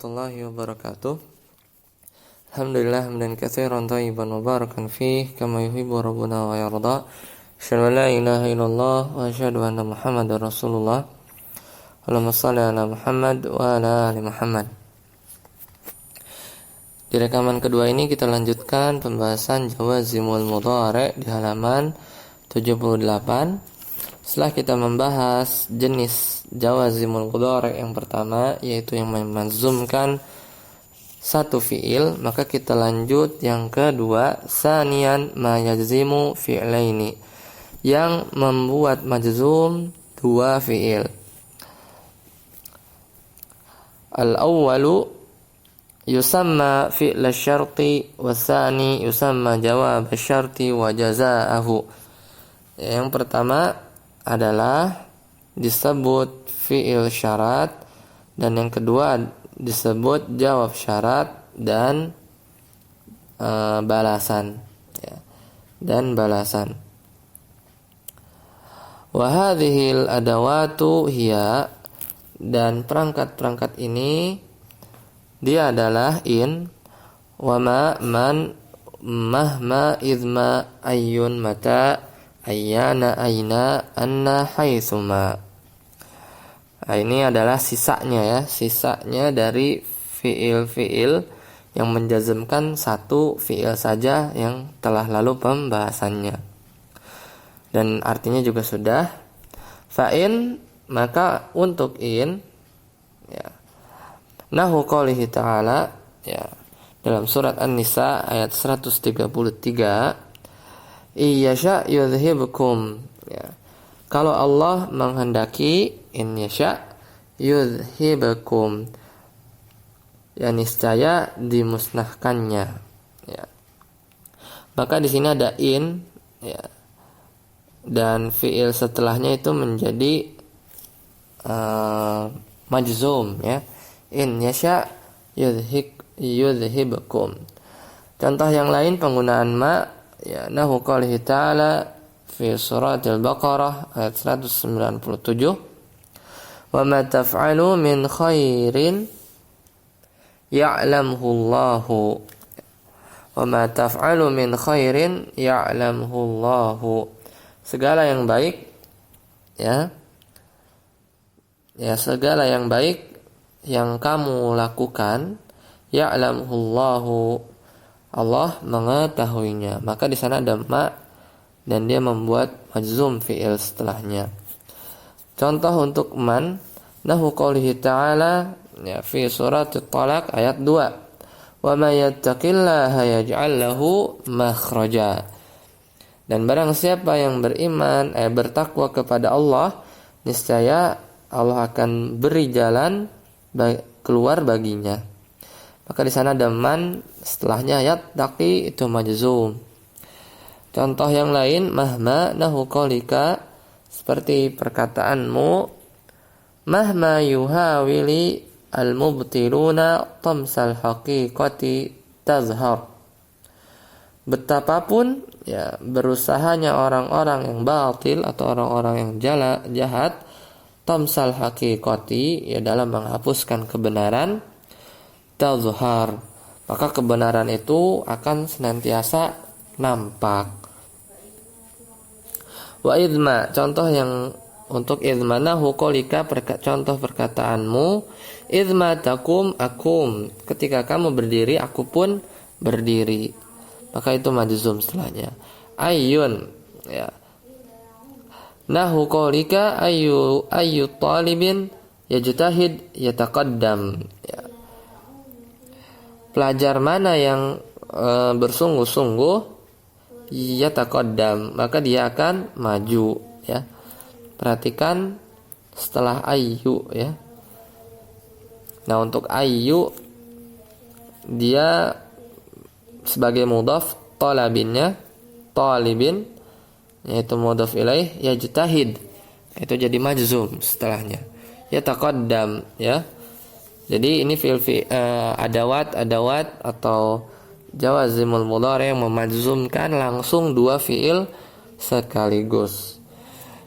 warahmatullahi wabarakatuh. Alhamdulillah hamdan katsiran thayyiban mubarakan fih kama yuhibbu rabbuna wa yarda. Asyhadu an la ilaha illallah wa asyhadu anna Muhammadar Rasulullah. Allahumma shalli ala Muhammad wa ala ali Muhammad. Di rekaman kedua ini kita lanjutkan pembahasan jawazimul mudhari' di halaman 78. Setelah kita membahas jenis jawazimul mudhari' yang pertama, yaitu yang memazumkan satu fi'il, maka kita lanjut yang kedua, sanian ma yajzimu fi'laini, yang membuat majzum dua fi'il. Al-awwalu yusamma fi'l asy-syarti wa tsani yusamma jawab asy-syarti wa jazaa'ahu. Yang pertama adalah disebut fi'il syarat, dan yang kedua disebut jawab syarat dan balasan, ya, dan balasan. Wa hadhil adawatu hiya, dan perangkat-perangkat ini dia adalah in, wa ma, man, mahma, idma, ayyun, mata, ayyana, aina, anna, haitsuma. Nah, ini adalah sisanya dari fiil-fiil yang menjazmkan satu fiil saja yang telah lalu pembahasannya. Dan artinya juga sudah. Fa'in, maka untuk in, ya, nahu qoulihi ta'ala, ya, dalam surat An-Nisa ayat 133, Iyasha yudhibkum, ya. Kalau Allah menghendaki, in yasha yudhibkum, ya, niscaya dimusnahkannya, ya. Maka di sini ada in, ya, dan fiil setelahnya itu menjadi majzum, ya. In yasha yudhibkum. Contoh yang lain penggunaan ma, ya, nahu qoulihi ta'ala fi surat Al-Baqarah ayat 197, wa ma taf'alu min khairin ya'lamhu Allahu, wa ma taf'alu min khairin ya'lamhu Allahu. Segala yang baik, ya, segala yang baik yang kamu lakukan, ya'lamhu Allahu, Allah mengetahuinya. Maka di sana ada ma, dan dia membuat majzum fi'il setelahnya. Contoh untuk man, nahu qoulihi ta'ala, ya, fi surat At-Talaq ayat 2, wa may yattaqillaha yaj'al lahu makhraja. Dan barang siapa yang beriman, bertakwa kepada Allah, niscaya Allah akan beri jalan keluar baginya. Maka di sana ada man, setelahnya yattaqi, itu majzum. Contoh yang lain, mahma, nahu qaulika, seperti perkataanmu, mahma yuhawili al-mubtiluna tamsal haqiqati tazhar. Betapapun, ya, berusahanya orang-orang yang batil atau orang-orang yang jahat, tamsal haqiqati, ya, dalam menghapuskan kebenaran, tazhar, maka kebenaran itu akan senantiasa nampak. Wa idma, contoh yang untuk idma, nahu qaulika, contoh perkataanmu, idma takum akum, ketika kamu berdiri aku pun berdiri, maka itu majzum setelahnya. Ayyun, ya, nahu qaulika ayyu talibin yajtahid yataqaddam, ya, pelajar mana yang bersungguh-sungguh, yataqaddam, maka dia akan maju, ya. Perhatikan setelah ayyu, ya. Nah, untuk ayyu dia sebagai mudhaf, talibin, yaitu mudhaf ilaih, yajtahid, itu jadi majzum setelahnya, yataqaddam, ya. Jadi ini fi'il adawat atau jawazimul mudhari' yang memajzumkan langsung dua fi'il sekaligus.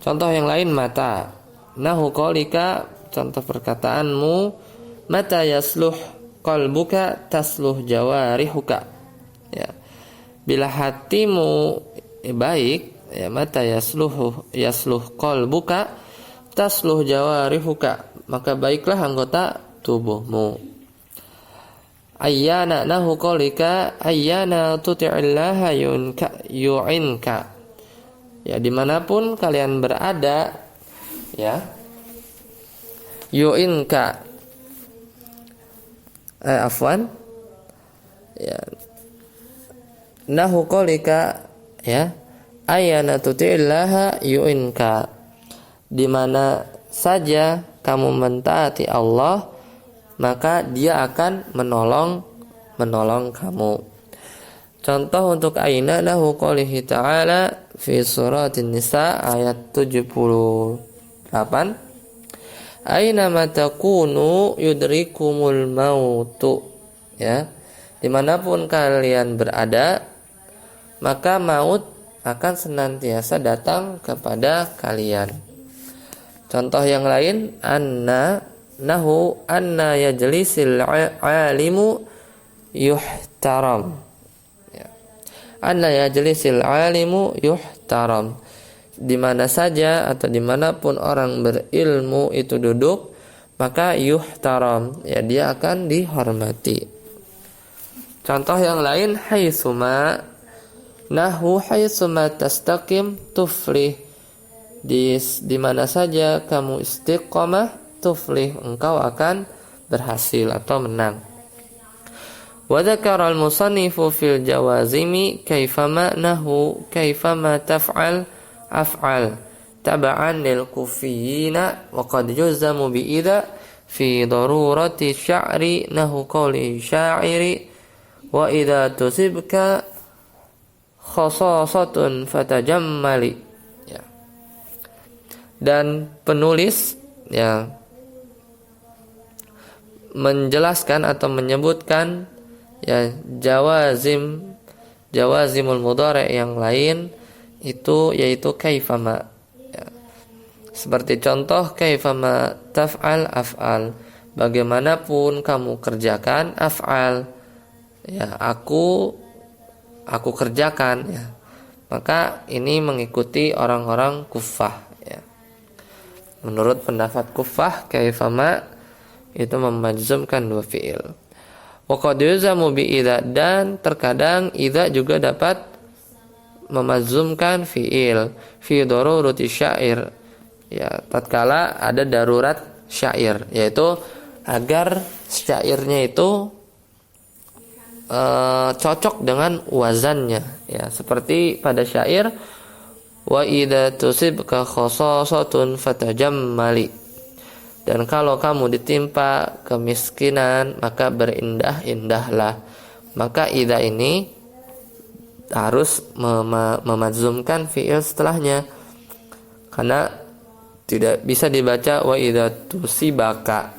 Contoh yang lain, mata, nahu qaulika, contoh perkataanmu, mata yasluh qalbuka tasluh jawarihuka. Ya. Bila hatimu baik, ya, mata yasluh qalbuka tasluh jawarihuka, maka baiklah anggota tubuhmu. Ayyana nahu qaulika ayyana tuti'illaha yu'inka. Ya, dimanapun kalian berada, ya, yu'inka, afwan, ya, nahu qaulika, ya, ayyana tuti'illaha yu'inka, di mana saja kamu mentaati Allah, maka dia akan menolong kamu. Contoh untuk aina lahu qoulihi ta'ala fi suratin Nisa ayat 78. Aina ma takunu yudrikumul mautu. Ya. Dimanapun kalian berada, maka maut akan senantiasa datang kepada kalian. Contoh yang lain, anna yajlisil alimu yuhtaram. Ya. Anna yajlisil alimu yuhtaram. Di mana saja atau dimanapun orang berilmu itu duduk, maka yuhtaram, ya, dia akan dihormati. Contoh yang lain, haitsuma tastaqim tuflih. Di mana saja kamu istiqomah, tuflih, engkau akan berhasil atau menang. Wa dzakara al-musannifu fil jawazimi kaifama taf'al af'al tab'an lil kufiyina wa qad yuzamu bi idza fi darurati sya'ri nahu qawli sya'iri wa idza tusibka khasasatun fatajammali. Ya. Dan penulis, ya, menjelaskan atau menyebutkan, ya, jawazimul mudhari' yang lain itu yaitu kaifama. Ya. Seperti contoh kaifama taf'al af'al, bagaimanapun kamu kerjakan, af'al, ya, aku kerjakan, ya. Maka ini mengikuti orang-orang Kufah, ya. Menurut pendapat Kufah, kaifama itu memajzumkan dua fi'il. Wa qad yuzamu bi idza, dan terkadang idza juga dapat memajzumkan fi'il fi darurati syair, ya, tatkala ada darurat syair, yaitu agar syairnya itu cocok dengan wazannya, ya, seperti pada syair wa idza tusibka khasasatun fatajammali, dan kalau kamu ditimpa kemiskinan maka berindah-indahlah. Maka idza ini harus memajzumkan fi'il setelahnya, karena tidak bisa dibaca wa idza tusibaka,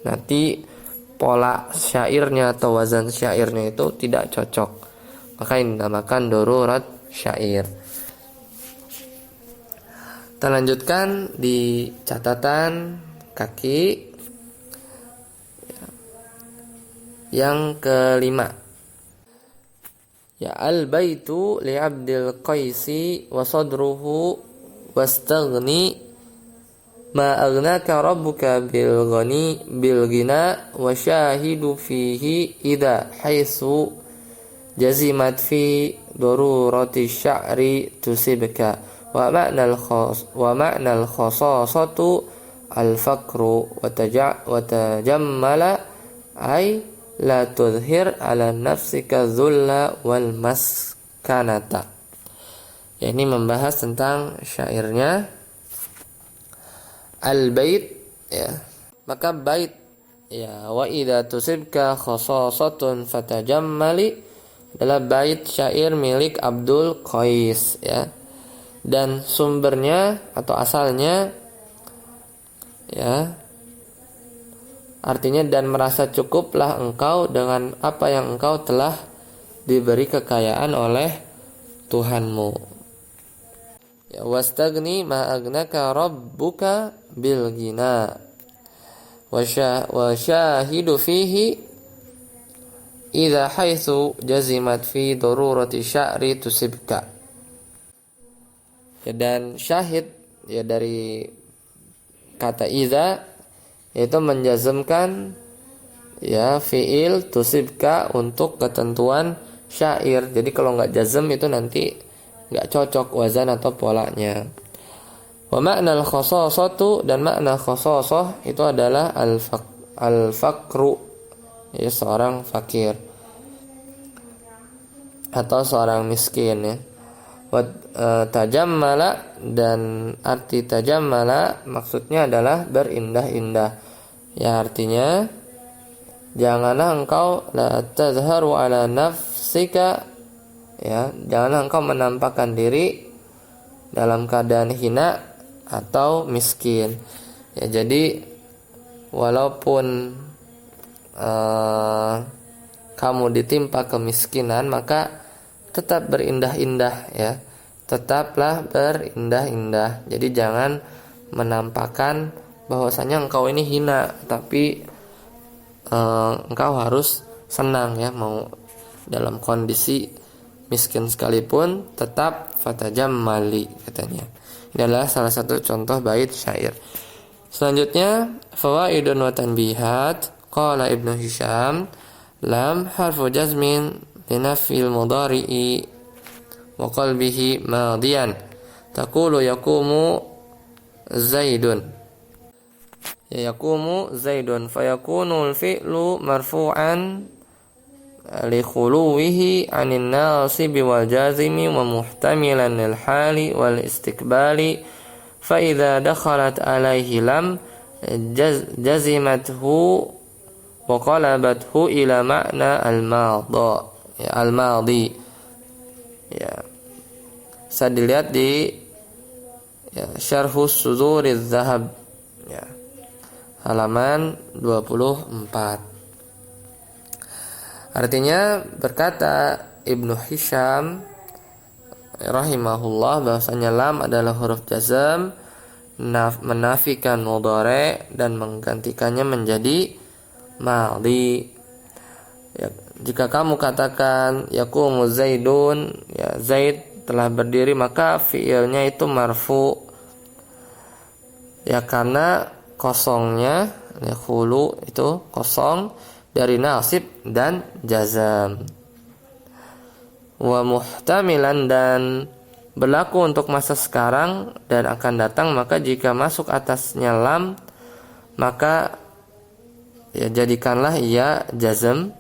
nanti pola syairnya atau wazan syairnya itu tidak cocok, maka ini dinamakan darurat syair. Kita lanjutkan di catatan kaki yang kelima. Ya, al-baitu li Abdil Qaisi wa sadruhu wastaghni ma aghnaka rabbuka bil ghina wa syahidu fihi idza haitsu jazimat fi darurati sya'ri tusibka wa ma'nal khasasatu al-faqru wa tajammala ay la tudhir ala nafsika dhulla wal maskanata. Ya, ini membahas tentang syairnya al-bait, ya. Maka bait, ya, wa idza tusibka khasasatun fatajammali adalah bait syair milik Abdul Qais, ya. Dan sumbernya atau asalnya, ya, artinya dan merasa cukuplah engkau dengan apa yang engkau telah diberi kekayaan oleh Tuhanmu. Ya, wastagni ma agnaka rabbuka bil ghina wa syahidu fihi idza haitsu jazimat fi darurati sya'ri tusibka. Ya, dan syahid ya dari kata idza yaitu menjazmkan ya fiil tusibka untuk ketentuan syair. Jadi kalau nggak jazm itu nanti nggak cocok wazan atau polanya. Wa makna al-khasasatu, dan makna khasasah itu adalah al-faqru, ya seorang fakir atau seorang miskin ya. Wa tajammala, dan arti tajammala maksudnya adalah berindah-indah. Ya artinya janganlah engkau la tazharu ala nafsika, ya janganlah engkau menampakkan diri dalam keadaan hina atau miskin. Ya jadi walaupun kamu ditimpa kemiskinan, maka tetap berindah-indah ya. Tetaplah berindah-indah. Jadi jangan menampakkan bahwasanya engkau ini hina, tapi engkau harus senang ya, mau dalam kondisi miskin sekalipun tetap fatajammali katanya. Ini adalah salah satu contoh bait syair. Selanjutnya fawaidun wa tanbihat. Qala Ibnu Hisham, lam harfu jazmin linafil mudhari'i wa qalbihi madiyan. Taqulu yaqumu zaidun. Yaqumu zaidun fayakunu al-fi'lu marfu'an li khuluwihi 'anil nasibi wal jazimi wa muhtamilan lil hali wal istiqbali, fa idza dakhalat alaihi lam jazimathu wa qalabathu ila ma'na al-madhi. Ya, bisa dilihat di Syarhus Suduriz Zahab ya, halaman 24. Artinya berkata Ibnu Hisham rahimahullah bahwasanya lam adalah huruf jazm menafikan mudhari dan menggantikannya menjadi madhi. Ya, jika kamu katakan yaqumu zaidun, ya Zaid telah berdiri, maka fiilnya itu marfu ya karena kosongnya ya khulu itu kosong dari nasib dan jazam. Wa muhtamilan, dan berlaku untuk masa sekarang dan akan datang, maka jika masuk atasnya lam maka ya jadikanlah ia jazm,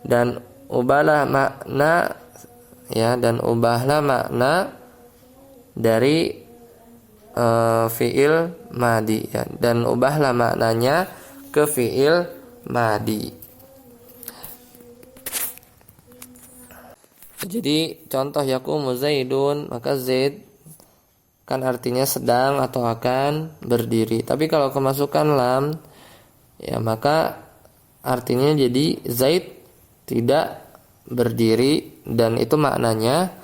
dan ubahlah makna ya, dan ubahlah makna dari fiil madi ya, dan ubahlah maknanya ke fiil madi. Jadi contoh yaqumu zaidun, maka zaid kan artinya sedang atau akan berdiri. Tapi kalau kemasukan lam ya maka artinya jadi zaid tidak berdiri, dan itu maknanya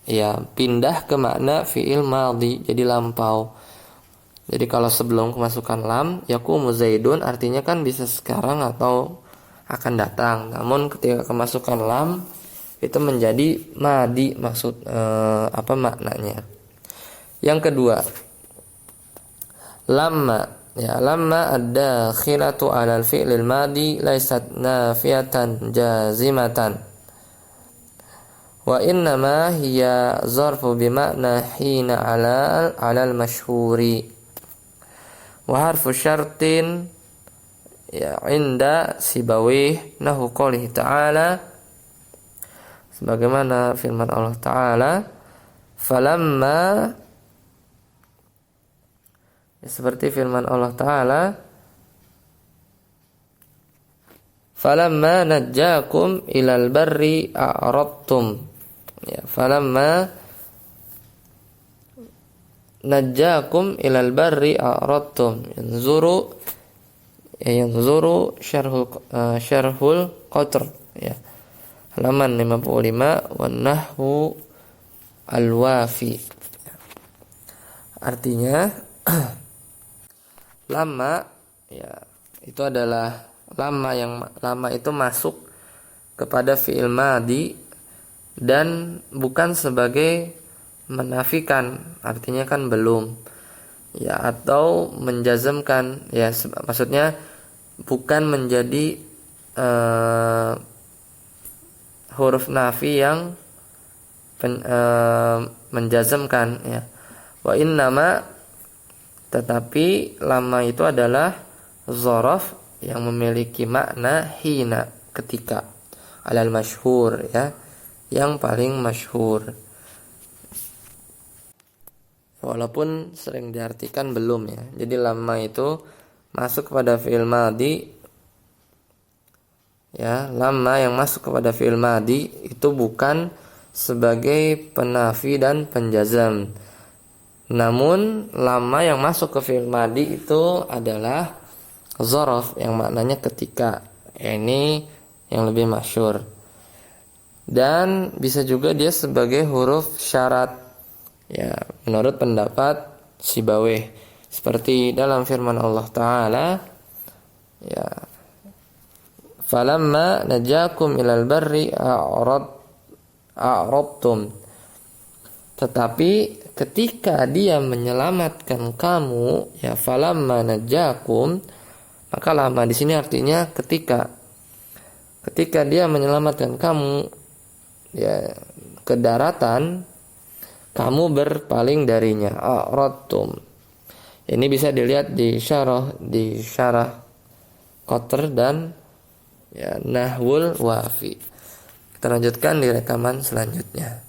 ya pindah ke makna fiil madhi, jadi lampau. Jadi kalau sebelum kemasukan lam yaqumu zaidun artinya kan bisa sekarang atau akan datang. Namun ketika kemasukan lam itu menjadi madi, maksud apa maknanya. Yang kedua, lamma ya, lamma ad-dakhilatu 'ala al-fi'lil madi laysat nafiyatan jazimatan wa innama hiya zarfu bimakna hina 'ala al-mashhuri wa harfu syartin ya inda sibawih nahu qoulihi ta'ala, sebagaimana firman Allah Ta'ala, falamma, seperti firman Allah Ta'ala, falamma najjakum ilal barri a'radtum ya, falamma najjakum ilal barri a'radtum. Yanzuru syarhul qatr ya, halaman 55, wan nahwu al-wafi. Artinya lama ya itu adalah lama, yang lama itu masuk kepada fi'il madi dan bukan sebagai menafikan, artinya kan belum, ya, atau menjazmkan, ya, maksudnya bukan menjadi huruf nafi yang menjazmkan, ya. Wa innama, tetapi lama itu adalah dzaraf yang memiliki makna hina, ketika, alal masyhur, ya, yang paling masyhur. Walaupun sering diartikan belum, ya. Jadi lama itu masuk kepada fi'il madi, ya, lama yang masuk kepada fi'il madi itu bukan sebagai penafi dan penjazam. Namun lama yang masuk ke fi'il madi itu adalah dzaraf yang maknanya ketika. Ini yang lebih masyhur. Dan bisa juga dia sebagai huruf syarat, ya, menurut pendapat Sibawayh, seperti dalam firman Allah Ta'ala, ya, falamma najakum ilal barri a'radtum, tetapi ketika dia menyelamatkan kamu, ya, falamma najakum, maka lama di sini artinya ketika dia menyelamatkan kamu, ya, ke daratan, kamu berpaling darinya, a'radtum. Ini bisa dilihat di syarah Qatr dan, ya, Nahwul Wafi. Kita lanjutkan di rekaman selanjutnya.